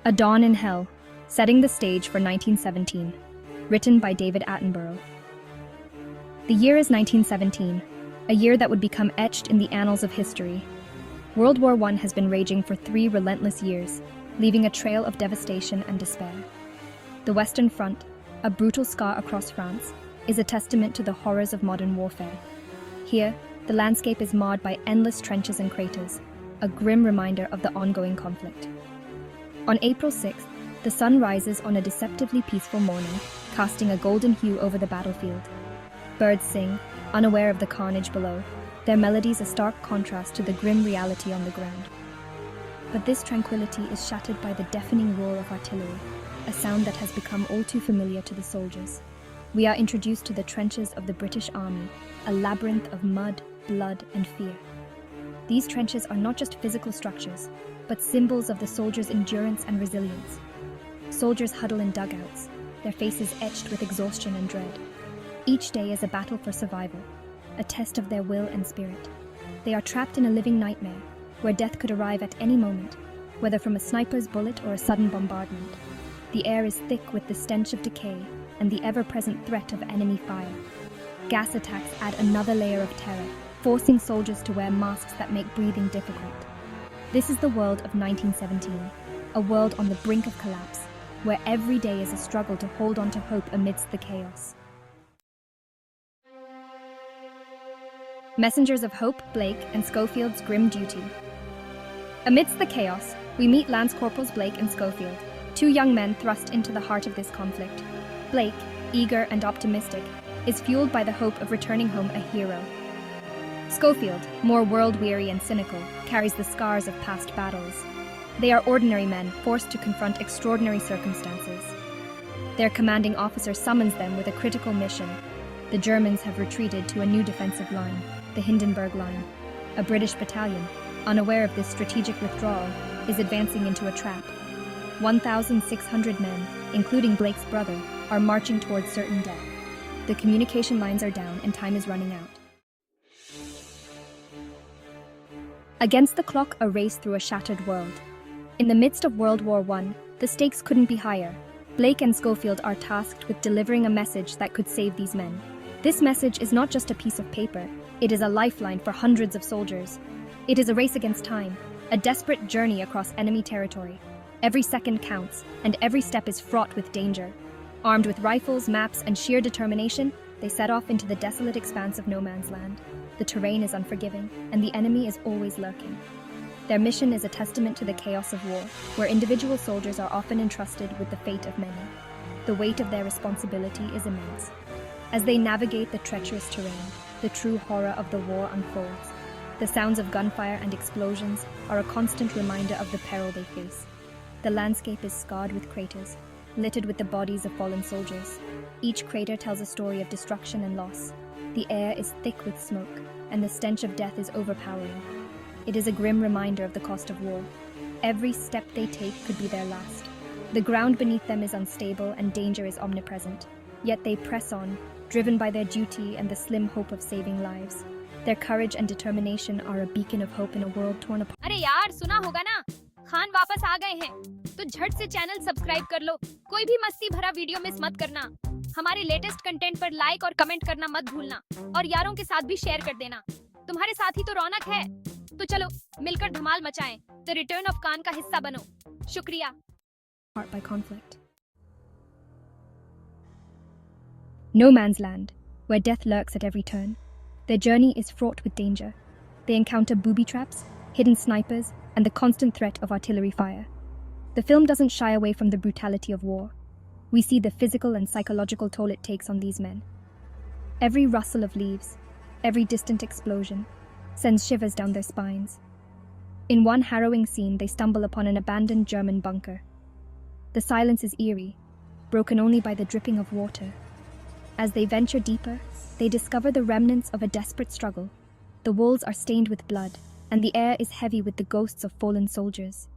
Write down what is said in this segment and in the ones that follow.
A Dawn in Hell, setting the stage for 1917, written by David Attenborough. The year is 1917, a year that would become etched in the annals of history. World War I has been raging for 3 relentless years, leaving a trail of devastation and despair. The Western Front, a brutal scar across France, is a testament to the horrors of modern warfare. Here, the landscape is marred by endless trenches and craters, a grim reminder of the ongoing conflict. On April 6th, the sun rises on a deceptively peaceful morning, casting a golden hue over the battlefield. Birds sing, unaware of the carnage below, their melodies a stark contrast to the grim reality on the ground. But this tranquility is shattered by the deafening roar of artillery, a sound that has become all too familiar to the soldiers. We are introduced to the trenches of the British Army, a labyrinth of mud, blood, and fear. These trenches are not just physical structures, but symbols of the soldiers' endurance and resilience. Soldiers huddle in dugouts, their faces etched with exhaustion and dread. Each day is a battle for survival, a test of their will and spirit. They are trapped in a living nightmare, where death could arrive at any moment, whether from a sniper's bullet or a sudden bombardment. The air is thick with the stench of decay and the ever-present threat of enemy fire. Gas attacks add another layer of terror, forcing soldiers to wear masks that make breathing difficult. This is the world of 1917, a world on the brink of collapse, where every day is a struggle to hold on to hope amidst the chaos. Messengers of Hope, Blake, and Schofield's grim duty. Amidst the chaos, we meet Lance Corporals Blake and Schofield, 2 young men thrust into the heart of this conflict. Blake, eager and optimistic, is fueled by the hope of returning home a hero. Schofield, more world-weary and cynical, carries the scars of past battles. They are ordinary men forced to confront extraordinary circumstances. Their commanding officer summons them with a critical mission. The Germans have retreated to a new defensive line, the Hindenburg Line. A British battalion, unaware of this strategic withdrawal, is advancing into a trap. 1,600 men, including Blake's brother, are marching towards certain death. The communication lines are down and time is running out. Against the clock, a race through a shattered world. In the midst of World War I, the stakes couldn't be higher. Blake and Schofield are tasked with delivering a message that could save these men. This message is not just a piece of paper, it is a lifeline for hundreds of soldiers. It is a race against time, a desperate journey across enemy territory. Every second counts, and every step is fraught with danger. Armed with rifles, maps, and sheer determination, they set off into the desolate expanse of no man's land. The terrain is unforgiving, and the enemy is always lurking. Their mission is a testament to the chaos of war, where individual soldiers are often entrusted with the fate of many. The weight of their responsibility is immense. As they navigate the treacherous terrain, the true horror of the war unfolds. The sounds of gunfire and explosions are a constant reminder of the peril they face. The landscape is scarred with craters, littered with the bodies of fallen soldiers. Each crater tells a story of destruction and loss. The air is thick with smoke, and the stench of death is overpowering. It is a grim reminder of the cost of war. Every step they take could be their last. The ground beneath them is unstable and danger is omnipresent. Yet they press on, driven by their duty and the slim hope of saving lives. Their courage and determination are a beacon of hope in a world torn apart. अरे यार सुना होगा ना, खान वापस आ गए हैं, तो झट से चैनल सब्सक्राइब कर लो। कोई भी मस्ती भरा वीडियो मिस मत करना। हमारे लेटेस्ट कंटेंट पर लाइक और कमेंट करना मत भूलना, और यारों के साथ भी शेयर कर देना। तुम्हारे साथ ही तो रौनक है। तो चलो मिलकर धमाल मचाएं। द रिटर्न ऑफ खान का हिस्सा बनो। शुक्रिया। By conflict. No man's land, where death lurks at every turn. Their journey is fraught with danger. They encounter booby traps, hidden snipers, and the constant threat of artillery fire. The film doesn't shy away from the brutality of war. We see the physical and psychological toll it takes on these men. Every rustle of leaves, every distant explosion, sends shivers down their spines. In one harrowing scene, they stumble upon an abandoned German bunker. The silence is eerie, broken only by the dripping of water. As they venture deeper, they discover the remnants of a desperate struggle. The walls are stained with blood, and the air is heavy with the ghosts of fallen soldiers.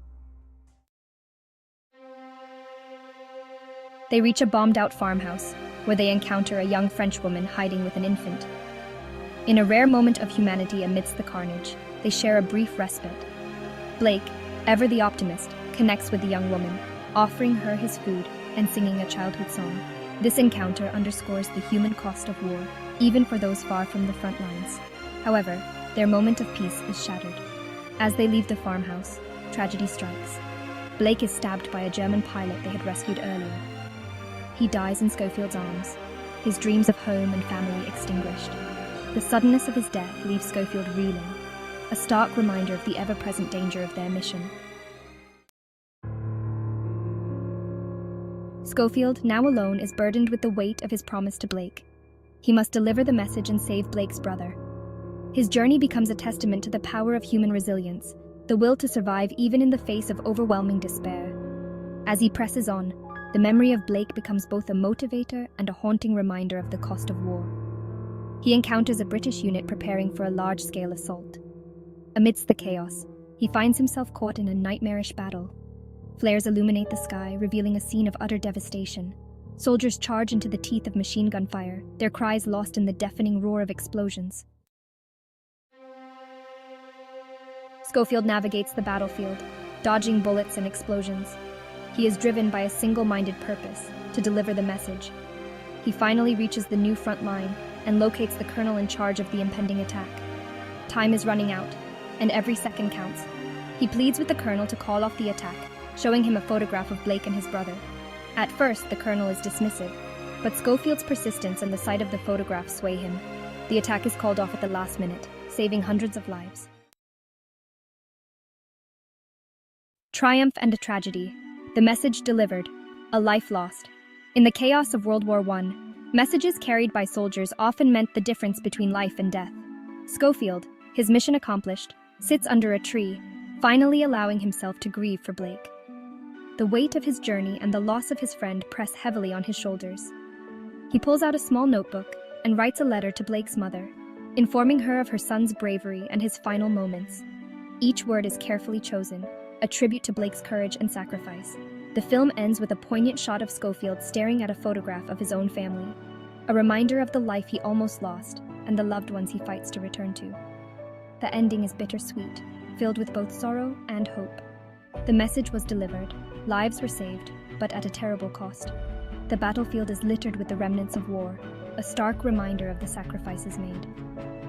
They reach a bombed-out farmhouse, where they encounter a young Frenchwoman hiding with an infant. In a rare moment of humanity amidst the carnage, they share a brief respite. Blake, ever the optimist, connects with the young woman, offering her his food and singing a childhood song. This encounter underscores the human cost of war, even for those far from the front lines. However, their moment of peace is shattered. As they leave the farmhouse, tragedy strikes. Blake is stabbed by a German pilot they had rescued earlier. He dies in Schofield's arms, his dreams of home and family extinguished. The suddenness of his death leaves Schofield reeling, a stark reminder of the ever-present danger of their mission. Schofield, now alone, is burdened with the weight of his promise to Blake. He must deliver the message and save Blake's brother. His journey becomes a testament to the power of human resilience, the will to survive even in the face of overwhelming despair. As he presses on, the memory of Blake becomes both a motivator and a haunting reminder of the cost of war. He encounters a British unit preparing for a large-scale assault. Amidst the chaos, he finds himself caught in a nightmarish battle. Flares illuminate the sky, revealing a scene of utter devastation. Soldiers charge into the teeth of machine gun fire, their cries lost in the deafening roar of explosions. Schofield navigates the battlefield, dodging bullets and explosions. He is driven by a single-minded purpose, to deliver the message. He finally reaches the new front line and locates the colonel in charge of the impending attack. Time is running out, and every second counts. He pleads with the colonel to call off the attack, showing him a photograph of Blake and his brother. At first, the colonel is dismissive, but Schofield's persistence and the sight of the photograph sway him. The attack is called off at the last minute, saving hundreds of lives. Triumph and a tragedy. The message delivered. A life lost. In the chaos of World War I, messages carried by soldiers often meant the difference between life and death. Schofield, his mission accomplished, sits under a tree, finally allowing himself to grieve for Blake. The weight of his journey and the loss of his friend press heavily on his shoulders. He pulls out a small notebook and writes a letter to Blake's mother, informing her of her son's bravery and his final moments. Each word is carefully chosen, a tribute to Blake's courage and sacrifice. The film ends with a poignant shot of Schofield staring at a photograph of his own family, a reminder of the life he almost lost and the loved ones he fights to return to. The ending is bittersweet, filled with both sorrow and hope. The message was delivered, lives were saved, but at a terrible cost. The battlefield is littered with the remnants of war, a stark reminder of the sacrifices made.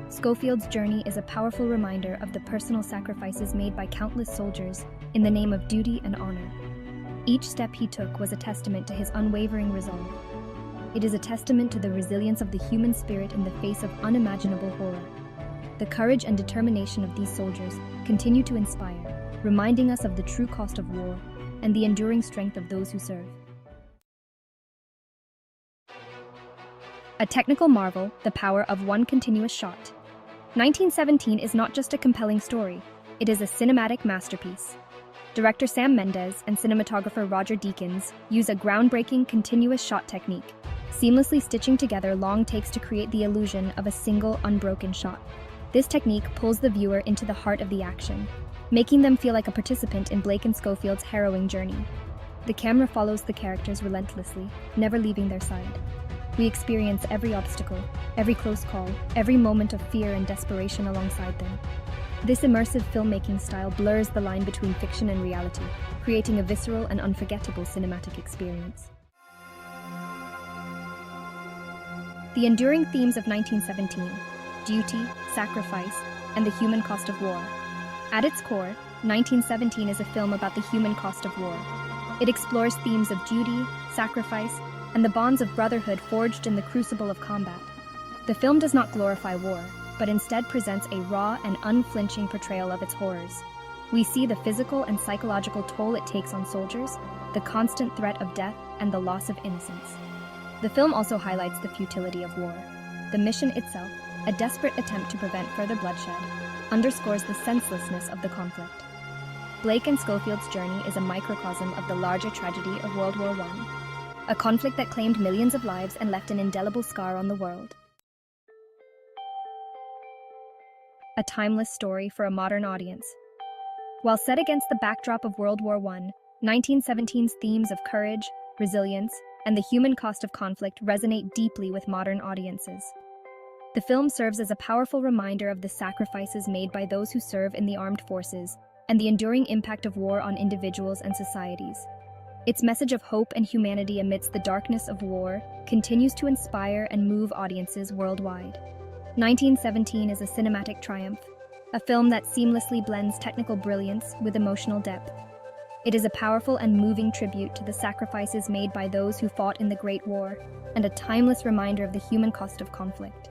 Schofield's journey is a powerful reminder of the personal sacrifices made by countless soldiers in the name of duty and honor. Each step he took was a testament to his unwavering resolve. It is a testament to the resilience of the human spirit in the face of unimaginable horror. The courage and determination of these soldiers continue to inspire, reminding us of the true cost of war and the enduring strength of those who serve. A technical marvel, the power of one continuous shot. 1917 is not just a compelling story, it is a cinematic masterpiece. Director Sam Mendes and cinematographer Roger Deakins use a groundbreaking continuous shot technique, seamlessly stitching together long takes to create the illusion of a single, unbroken shot. This technique pulls the viewer into the heart of the action, making them feel like a participant in Blake and Schofield's harrowing journey. The camera follows the characters relentlessly, never leaving their side. We experience every obstacle, every close call, every moment of fear and desperation alongside them. This immersive filmmaking style blurs the line between fiction and reality, creating a visceral and unforgettable cinematic experience. The enduring themes of 1917, duty, sacrifice, and the human cost of war. At its core, 1917 is a film about the human cost of war. It explores themes of duty, sacrifice, and the bonds of brotherhood forged in the crucible of combat. The film does not glorify war, but instead presents a raw and unflinching portrayal of its horrors. We see the physical and psychological toll it takes on soldiers, the constant threat of death, and the loss of innocence. The film also highlights the futility of war. The mission itself, a desperate attempt to prevent further bloodshed, underscores the senselessness of the conflict. Blake and Schofield's journey is a microcosm of the larger tragedy of World War I, a conflict that claimed millions of lives and left an indelible scar on the world. A timeless story for a modern audience. While set against the backdrop of World War I, 1917's themes of courage, resilience, and the human cost of conflict resonate deeply with modern audiences. The film serves as a powerful reminder of the sacrifices made by those who serve in the armed forces and the enduring impact of war on individuals and societies. Its message of hope and humanity amidst the darkness of war continues to inspire and move audiences worldwide. 1917 is a cinematic triumph, a film that seamlessly blends technical brilliance with emotional depth. It is a powerful and moving tribute to the sacrifices made by those who fought in the Great War, and a timeless reminder of the human cost of conflict.